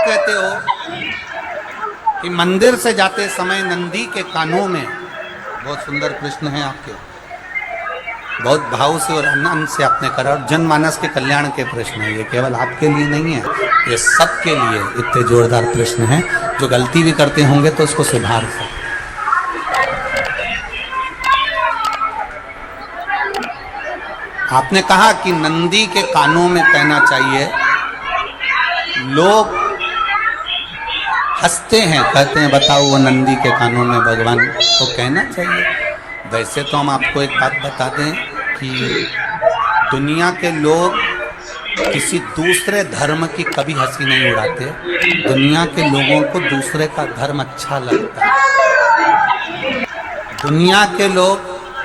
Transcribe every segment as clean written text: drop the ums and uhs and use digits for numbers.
कहते हो कि मंदिर से जाते समय नंदी के कानों में, बहुत सुंदर प्रश्न है आपके, बहुत भाव से और आनंद से आपने करा, और जनमानस के कल्याण के प्रश्न है ये, केवल आपके लिए नहीं है, ये सबके लिए इतने जोरदार प्रश्न हैं। जो गलती भी करते होंगे तो उसको सुधार सकते। आपने कहा कि नंदी के कानों में कहना चाहिए, लोग हंसते हैं, कहते हैं बताओ वो नंदी के कानों में भगवान को कहना चाहिए। वैसे तो हम आपको एक बात बता दें कि दुनिया के लोग किसी दूसरे धर्म की कभी हंसी नहीं उड़ाते। दुनिया के लोगों को दूसरे का धर्म अच्छा लगता है। दुनिया के लोग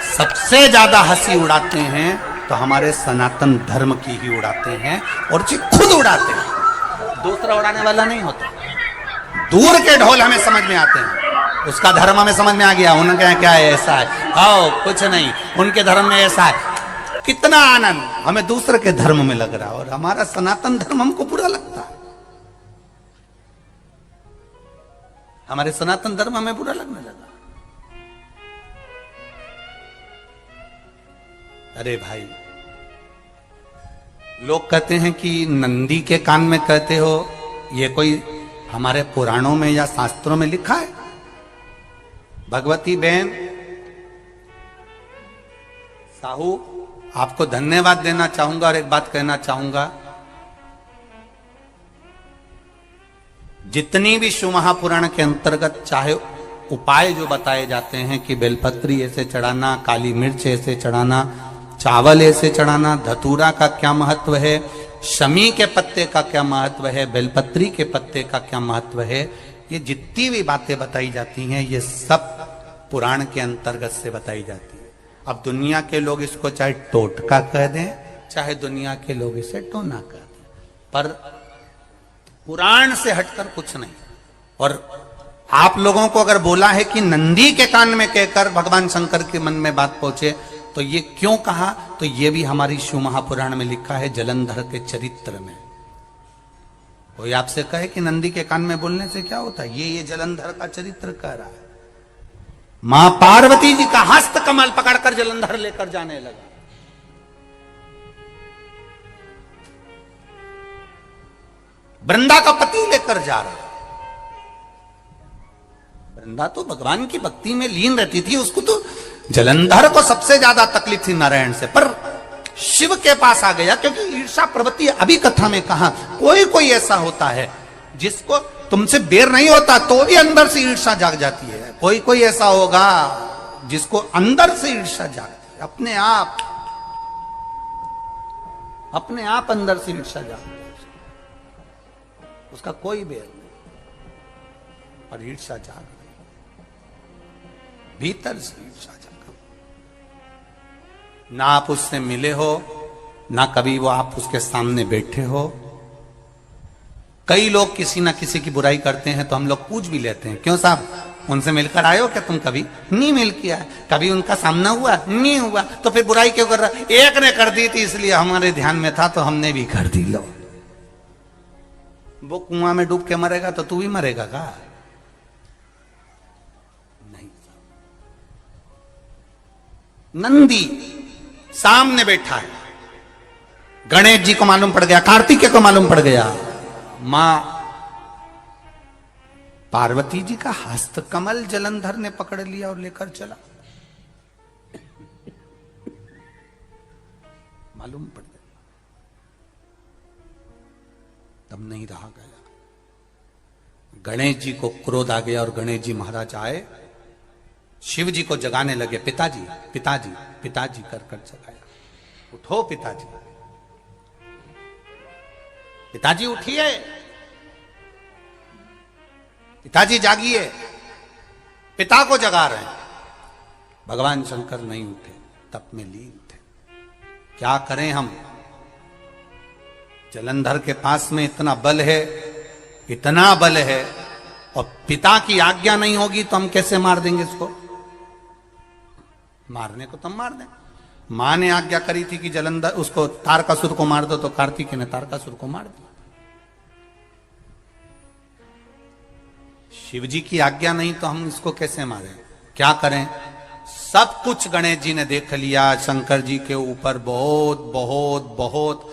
सबसे ज्यादा हंसी उड़ाते हैं तो हमारे सनातन धर्म की ही उड़ाते हैं, और जी खुद उड़ाते हैं, दूसरा उड़ाने वाला नहीं होता। दूर के ढोल हमें समझ में आते हैं, उसका धर्म हमें समझ में आ गया, उनके क्या है ऐसा है, आओ कुछ नहीं, उनके धर्म में ऐसा है, कितना आनंद हमें दूसरे के धर्म में लग रहा है, और हमारा सनातन धर्म हमको बुरा लगता है। हमारे सनातन धर्म हमें बुरा लगने लगा। अरे भाई, लोग कहते हैं कि नंदी के कान में कहते हो, ये कोई हमारे पुराणों में या शास्त्रों में लिखा है? भगवती बहन साहू, आपको धन्यवाद देना चाहूंगा और एक बात कहना चाहूंगा, जितनी भी शिव महापुराण के अंतर्गत चाहे उपाय जो बताए जाते हैं कि बेलपत्री ऐसे चढ़ाना, काली मिर्च ऐसे चढ़ाना, चावल ऐसे चढ़ाना, धतूरा का क्या महत्व है, शमी के पत्ते का क्या महत्व है, बेलपत्री के पत्ते का क्या महत्व है, ये जितनी भी बातें बताई जाती हैं ये सब पुराण के अंतर्गत से बताई जाती है। अब दुनिया के लोग इसको चाहे टोटका कह दें, चाहे दुनिया के लोग इसे टोना कह दें, पर पुराण से हटकर कुछ नहीं। और आप लोगों को अगर बोला है कि नंदी के कान में कहकर भगवान शंकर के मन में बात पहुंचे, तो ये क्यों कहा, तो ये भी हमारी शिव महापुराण में लिखा है, जलंधर के चरित्र में। कोई आपसे कहे कि नंदी के कान में बोलने से क्या होता है, ये जलंधर का चरित्र कह रहा है। मां पार्वती जी का हस्त कमल पकड़कर जलंधर लेकर जाने लगा। वृंदा का पति लेकर जा रहा। वृंदा तो भगवान की भक्ति में लीन रहती थी, उसको तो जलंधर को सबसे ज्यादा तकलीफ थी नारायण से, पर शिव के पास आ गया, क्योंकि ईर्षा प्रवृत्ति, अभी कथा में कहा, कोई कोई ऐसा होता है जिसको तुमसे बेर नहीं होता तो भी अंदर से ईर्षा जाग जाती है, कोई कोई ऐसा होगा जिसको अंदर से ईर्षा जागती है, अपने आप अंदर से ईर्षा जागती है, उसका कोई बेर नहीं, और ईर्षा जाग रही, भीतर से ईर्षा जाग। ना आप उससे मिले हो, ना कभी वो आप उसके सामने बैठे हो। कई लोग किसी ना किसी की बुराई करते हैं तो हम लोग पूछ भी लेते हैं, क्यों साहब उनसे मिलकर आए हो क्या तुम? कभी नहीं मिल किया, कभी उनका सामना हुआ नहीं हुआ, तो फिर बुराई क्यों कर रहा? एक ने कर दी थी इसलिए हमारे ध्यान में था तो हमने भी कर दी। लो, वो कुआं में डूब के मरेगा तो तू भी मरेगा का? नहीं। नंदी सामने बैठा है, गणेश जी को मालूम पड़ गया, कार्तिकेय को मालूम पड़ गया, मां पार्वती जी का हस्त कमल जलंधर ने पकड़ लिया और लेकर चला। मालूम पड़ गया, तब नहीं रहा गया। गणेश जी को क्रोध आ गया और गणेश जी महाराज आए, शिव जी को जगाने लगे, पिताजी पिताजी पिताजी कर कर जगाया, उठो पिताजी, पिताजी उठिए, पिताजी जागिए, पिता को जगा रहे हैं। भगवान शंकर नहीं उठे, तप में लीन थे। क्या करें हम? जलंधर के पास में इतना बल है, इतना बल है, और पिता की आज्ञा नहीं होगी तो हम कैसे मार देंगे इसको? मारने को तो मार दें। मां ने आज्ञा करी थी कि जलंधर उसको तारकासुर को मार दो, तो कार्तिकेय ने तारकासुर को मार दिया। शिव जी की आज्ञा नहीं तो हम इसको कैसे मारें, क्या करें? सब कुछ गणेश जी ने देख लिया, शंकर जी के ऊपर बहुत बहुत बहुत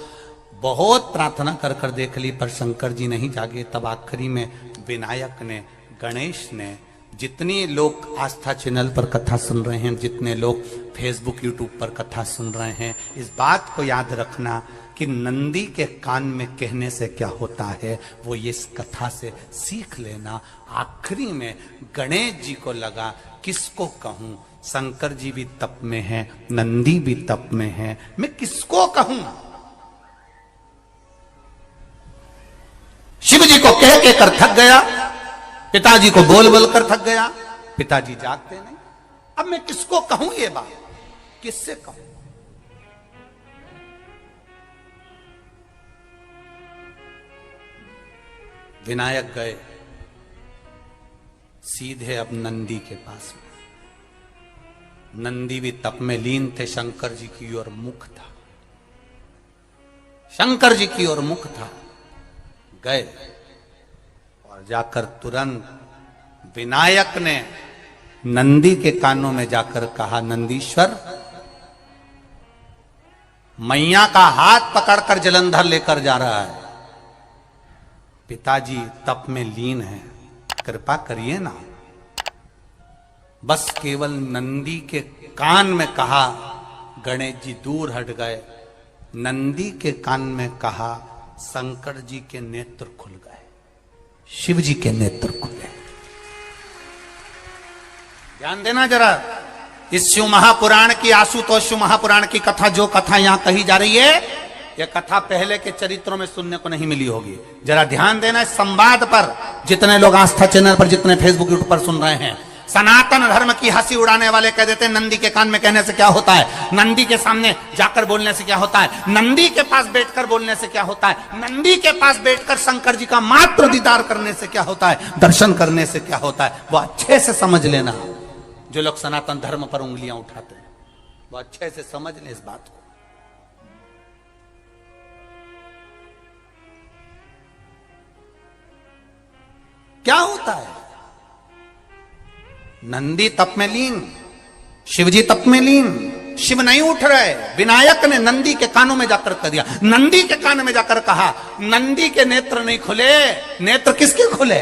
बहुत प्रार्थना कर कर देख ली, पर शंकर जी नहीं जागे। तब आखिरी में विनायक ने, गणेश ने, जितने लोग आस्था चैनल पर कथा सुन रहे हैं, जितने लोग फेसबुक यूट्यूब पर कथा सुन रहे हैं, इस बात को याद रखना कि नंदी के कान में कहने से क्या होता है वो ये इस कथा से सीख लेना। आखिरी में गणेश जी को लगा किसको कहूं, शंकर जी भी तप में हैं, नंदी भी तप में हैं, मैं किसको कहूं? शिव जी को कह के कर थक गया, पिताजी को बोल बोल कर थक गया, पिताजी जागते नहीं। अब मैं किसको कहूं ये बात, किससे कहूं? विनायक गए सीधे अब नंदी के पास में। नंदी भी तप में लीन थे, शंकर जी की ओर मुख था, शंकर जी की ओर मुख था। गए और जाकर तुरंत विनायक ने नंदी के कानों में जाकर कहा, नंदीश्वर, मैया का हाथ पकड़कर जलंधर लेकर जा रहा है, पिताजी तप में लीन है, कृपा करिए ना। बस केवल नंदी के कान में कहा, गणेश जी दूर हट गए। नंदी के कान में कहा, शंकर जी के नेत्र खुल गए, शिव जी के नेत्र खुले। ध्यान देना जरा, इस शिव महापुराण की, आशुतोष शिव महापुराण की कथा, जो कथा यहां कही जा रही है, यह कथा पहले के चरित्रों में सुनने को नहीं मिली होगी। जरा ध्यान देना इस संवाद पर, जितने लोग आस्था चैनल पर, जितने फेसबुक यूट्यूब पर सुन रहे हैं। सनातन धर्म की हंसी उड़ाने वाले कह देते हैं नंदी के कान में कहने से क्या होता है, नंदी के सामने जाकर बोलने से क्या होता है, नंदी के पास बैठकर बोलने से क्या होता है, नंदी के पास बैठकर शंकर जी का मात्र दीदार करने से क्या होता है, दर्शन करने से क्या होता है। वो अच्छे से समझ लेना, जो लोग सनातन धर्म पर उंगलियां उठाते हैं वो अच्छे से समझ लें इस बात को। क्या होता है, नंदी तप में लीन, शिवजी तप में लीन, शिव नहीं उठ रहे। विनायक ने नंदी के कानों में जाकर कह दिया, नंदी के कान में जाकर कहा, नंदी के नेत्र नहीं खुले, नेत्र किसके खुले?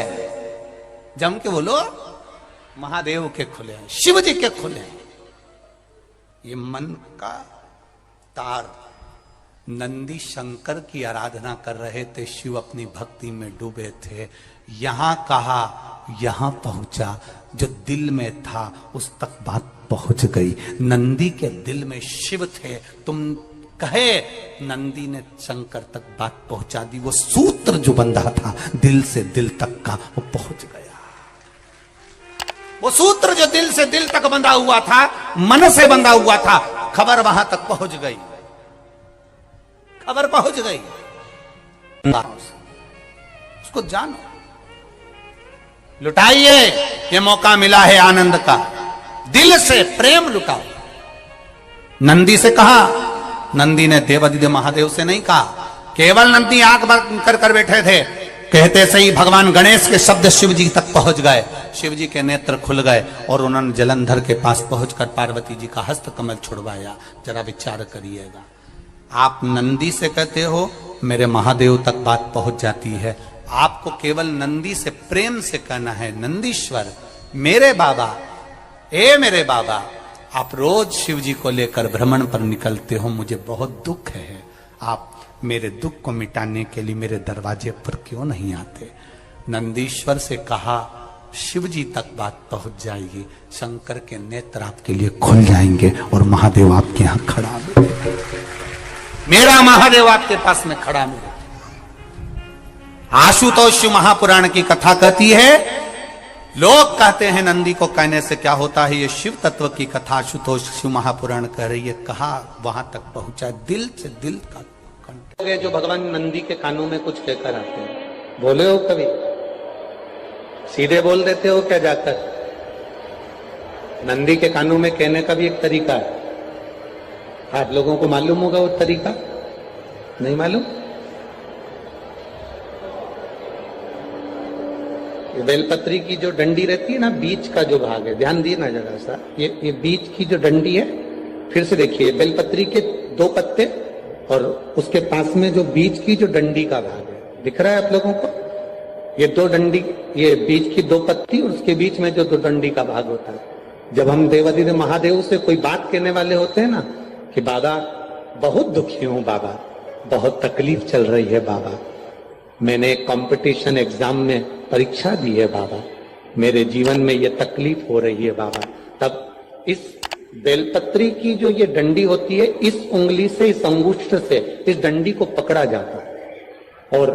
जम के बोलो, महादेव के खुले, शिव जी के खुले। ये मन का तार। नंदी शंकर की आराधना कर रहे थे, शिव अपनी भक्ति में डूबे थे। यहां कहा, यहां पहुंचा, जो दिल में था उस तक बात पहुंच गई। नंदी के दिल में शिव थे, तुम कहे, नंदी ने शंकर तक बात पहुंचा दी। वो सूत्र जो बंधा था दिल से दिल तक का, वो पहुंच गया। वो सूत्र जो दिल से दिल तक बंधा हुआ था, मन से बंधा हुआ था, खबर वहां तक पहुंच गई, खबर पहुंच गई। उसको जानो, लुटाइए, ये मौका मिला है आनंद का, दिल से प्रेम लुटाओ। नंदी से कहा, नंदी ने देवादिदेव महादेव से नहीं कहा, केवल नंदी आंख बंद कर कर बैठे थे। कहते सही भगवान गणेश के शब्द शिव जी तक पहुंच गए, शिव जी के नेत्र खुल गए और उन्होंने जलंधर के पास पहुंचकर पार्वती जी का हस्त कमल छुड़वाया। जरा विचार करिएगा, आप नंदी से कहते हो मेरे महादेव तक बात पहुंच जाती है, आपको केवल नंदी से प्रेम से कहना है, नंदीश्वर मेरे बाबा, ए मेरे बाबा, आप रोज शिव जी को लेकर भ्रमण पर निकलते हो, मुझे बहुत दुख है, आप मेरे दुख को मिटाने के लिए मेरे दरवाजे पर क्यों नहीं आते? नंदीश्वर से कहा, शिव जी तक बात पहुंच जाएगी, शंकर के नेत्र आपके लिए खुल जाएंगे और महादेव आपके यहां खड़ा मिलेगा, मेरा महादेव आपके पास में खड़ा मिलेगा। आशुतोष महापुराण की कथा कहती है, लोग कहते हैं नंदी को कहने से क्या होता है, ये शिव तत्व की कथा आशुतोष शिव महापुराण कह रही है। कहा वहां तक पहुंचा, दिल से दिल का जो भगवान नंदी के कानों में कुछ कहकर आते हैं। बोले हो कभी? सीधे बोल देते हो क्या जाकर? नंदी के कानों में कहने का भी एक तरीका है, आप लोगों को मालूम होगा वो तरीका? नहीं मालूम? बेलपत्री की जो डंडी रहती है ना, बीच का जो भाग है, ध्यान दिए ना जरा सा, ये बीच की जो डंडी है, फिर से देखिए, बेलपत्री के 2 पत्ते और उसके पास में जो बीच की जो डंडी का भाग है, दिख रहा है आप लोगों को? ये 2 डंडी, ये बीच की 2 पत्ती और उसके बीच में जो 2 डंडी का भाग होता है। जब हम देवाधिदेव महादेव से कोई बात कहने वाले होते हैं ना कि बाबा बहुत दुखी हूं, बाबा बहुत तकलीफ चल रही है, बाबा मैंने एक कंपटीशन एग्जाम में परीक्षा दी है, बाबा मेरे जीवन में ये तकलीफ हो रही है, बाबा, तब इस बेलपत्री की जो ये डंडी होती है, इस उंगली से, इस अंगुष्ठ से इस डंडी को पकड़ा जाता है और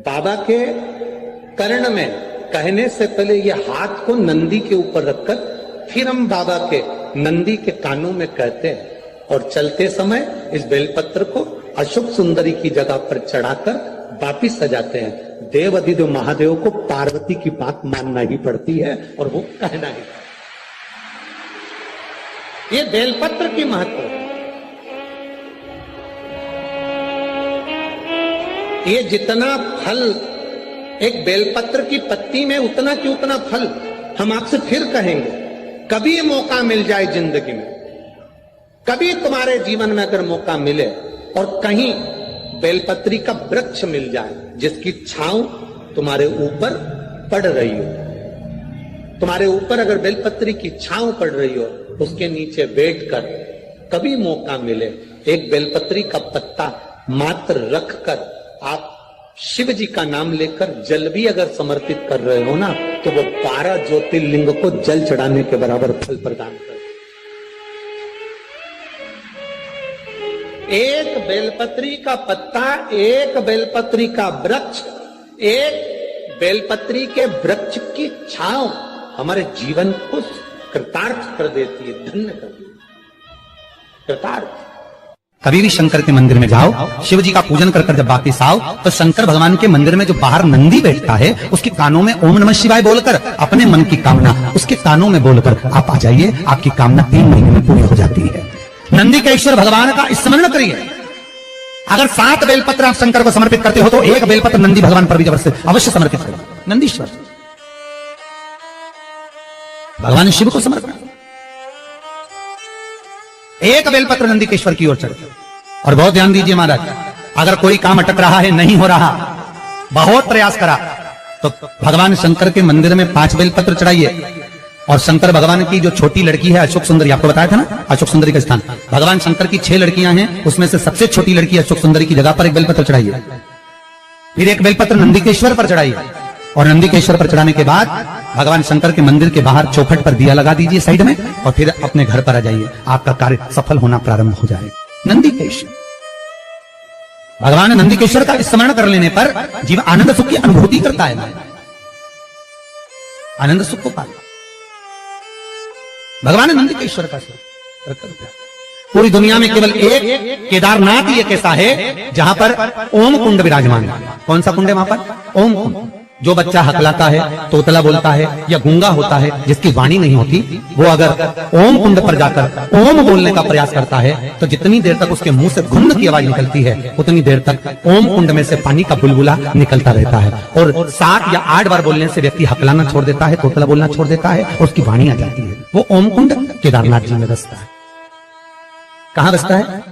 बाबा के कर्ण में कहने से पहले ये हाथ को नंदी के ऊपर रखकर फिर हम बाबा के नंदी के कानों में कहते हैं और चलते समय इस बेलपत्र को अशोक सुंदरी की जगह पर चढ़ाकर वापिस सजाते हैं। देव अधिदेव महादेव को पार्वती की बात मानना ही पड़ती है और वो कहना ही। ये बेलपत्र की महत्व है। ये जितना फल एक बेलपत्र की पत्ती में, उतना की उतना फल। हम आपसे फिर कहेंगे, कभी मौका मिल जाए जिंदगी में, कभी तुम्हारे जीवन में अगर मौका मिले और कहीं बेलपत्री का वृक्ष मिल जाए जिसकी छांव तुम्हारे ऊपर पड़ रही हो, तुम्हारे ऊपर अगर बेलपत्री की छांव पड़ रही हो, उसके नीचे बैठकर कभी मौका मिले, एक बेलपत्री का पत्ता मात्र रखकर आप शिव जी का नाम लेकर जल भी अगर समर्पित कर रहे हो ना, तो वो 12 ज्योतिर्लिंग को जल चढ़ाने के बराबर फल प्रदान कर। एक बेलपत्री का पत्ता, एक बेलपत्री का वृक्ष, एक बेलपत्री के वृक्ष की छांव हमारे जीवन को कृतार्थ कर देती है, धन्य कर देती है, कृतार्थ। कभी भी शंकर के मंदिर में जाओ, शिव जी का पूजन कर जब वापिस आओ, तो शंकर भगवान के मंदिर में जो बाहर नंदी बैठता है, उसके कानों में ओम नमः शिवाय बोलकर अपने मन की कामना उसके कानों में बोलकर आप आ जाइए, आपकी कामना 3 महीने में पूरी हो जाती है। नंदी के ईश्वर भगवान का स्मरण करिए। अगर 7 बेलपत्र आप शंकर को समर्पित करते हो तो 1 बेलपत्र नंदी भगवान पर भी अवश्य समर्पित करें। नंदीश्वर भगवान शिव को समर्पण, 1 बेलपत्र नंदी के ईश्वर की ओर चढ़े। और बहुत ध्यान दीजिए महाराज, अगर कोई काम अटक रहा है, नहीं हो रहा, बहुत प्रयास करा, तो भगवान शंकर के मंदिर में 5 बेलपत्र चढ़ाइए। और शंकर भगवान की जो छोटी लड़की है अशोक सुंदरी, आपको बताया था ना अशोक सुंदरी का स्थान, भगवान शंकर की 6 लड़कियां हैं, उसमें से सबसे छोटी लड़की अशोक सुंदरी की जगह पर 1 बेलपत्र चढ़ाइए। फिर 1 बेलपत्र नंदीकेश्वर पर चढ़ाइए और नंदीकेश्वर पर चढ़ाने के बाद भगवान शंकर के मंदिर के बाहर चौखट पर दिया लगा दीजिए साइड में, और फिर अपने घर पर आ जाइए, आपका कार्य सफल होना प्रारंभ हो जाएगा। नंदीकेश्वर भगवान नंदीकेश्वर का स्मरण कर लेने पर जीवन आनंद सुख की अनुभूति करता है, आनंद सुख को पाता। भगवान नंदीकेश्वर का पूरी दुनिया में केवल एक केदारनाथ ही एक ऐसा है जहां पर ओम कुंड विराजमान है। कौन सा कुंड है वहां पर? ओम कुंड। जो बच्चा हकलाता है, तोतला बोलता है या गूंगा होता है, जिसकी वाणी नहीं होती, वो अगर ओम कुंड पर जाकर ओम बोलने का प्रयास करता है तो जितनी देर तक उसके मुंह से घुन्न की आवाज निकलती है, उतनी देर तक ओम कुंड में से पानी का बुलबुला निकलता रहता है। और 7 या 8 बार बोलने से व्यक्ति हकलाना छोड़ देता है, तोतला बोलना छोड़ देता है और उसकी वाणी आ जाती है। वो ओम कुंड केदारनाथ जी में बसता है। कहां बसता है?